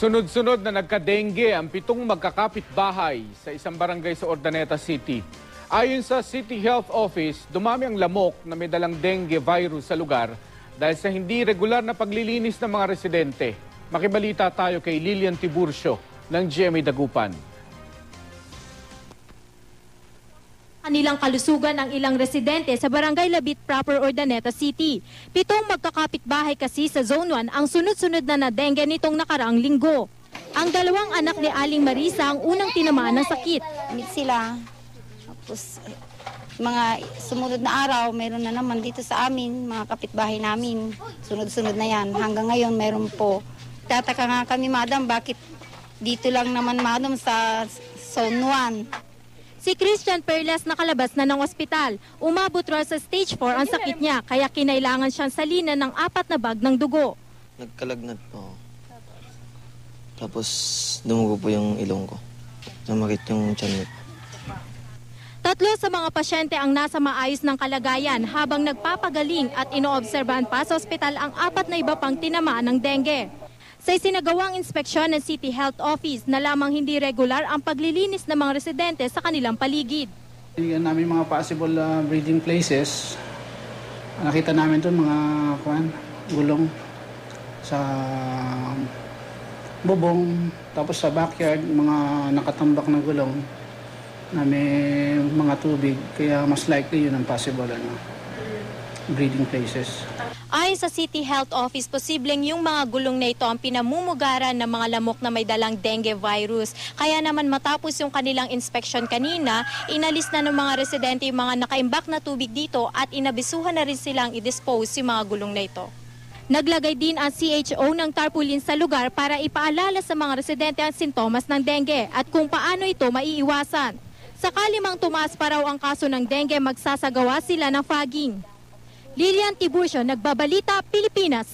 Sunod-sunod na nagka-dengue ang 7 magkakapit-bahay sa isang barangay sa Urdaneta City. Ayon sa City Health Office, dumami ang lamok na may dalang dengue virus sa lugar dahil sa hindi regular na paglilinis ng mga residente. Makibalita tayo kay Lilian Tiburcio ng GMA Dagupan. Kanilang kalusugan ang ilang residente sa Barangay Labit Proper, Urdaneta City. 7 magkakapit-bahay kasi sa Zone 1 ang sunod-sunod na na-dengue nitong nakaraang linggo. Ang 2 anak ni Aling Marisa ang unang tinamaan ng sakit. Meet sila. Tapos mga sumunod na araw, mayroon na naman dito sa amin, mga kapitbahay namin. Sunod-sunod na yan. Hanggang ngayon, mayroon po. Tataka nga kami, madam, bakit dito lang naman, madam, sa Zone 1? Si Christian Perlas nakalabas na ng ospital. Umabot raw sa stage 4 ang sakit niya, kaya kinailangan siyang salinan ng 4 na bag ng dugo. Nagkalagnat po. Tapos dumugo po yung ilong ko. Namakit yung tiyan ko. 3 sa mga pasyente ang nasa maayos ng kalagayan habang nagpapagaling at inoobserbahan pa sa ospital ang 4 na iba pang tinamaan ng dengue. Sa isinagawang inspeksyon ng City Health Office na lamang hindi regular ang paglilinis ng mga residente sa kanilang paligid. Yan namin mga possible breeding places. Nakita namin doon mga gulong sa bubong, tapos sa backyard mga nakatambak na gulong na may mga tubig, kaya mas likely yun ang possible breeding places. Ayon sa City Health Office, posibleng yung mga gulong na ito ang pinamumugaran ng mga lamok na may dalang dengue virus. Kaya naman matapos yung kanilang inspeksyon kanina, inalis na ng mga residente yung mga nakaimbak na tubig dito at inabisuhan na rin silang i-dispose yung mga gulong na ito. Naglagay din ang CHO ng tarpaulin sa lugar para ipaalala sa mga residente ang sintomas ng dengue at kung paano ito maiiwasan. Sakali mang tumaas pa raw ang kaso ng dengue, magsasagawa sila ng fogging. Lilian Tiburcio, Nagbabalita, Pilipinas.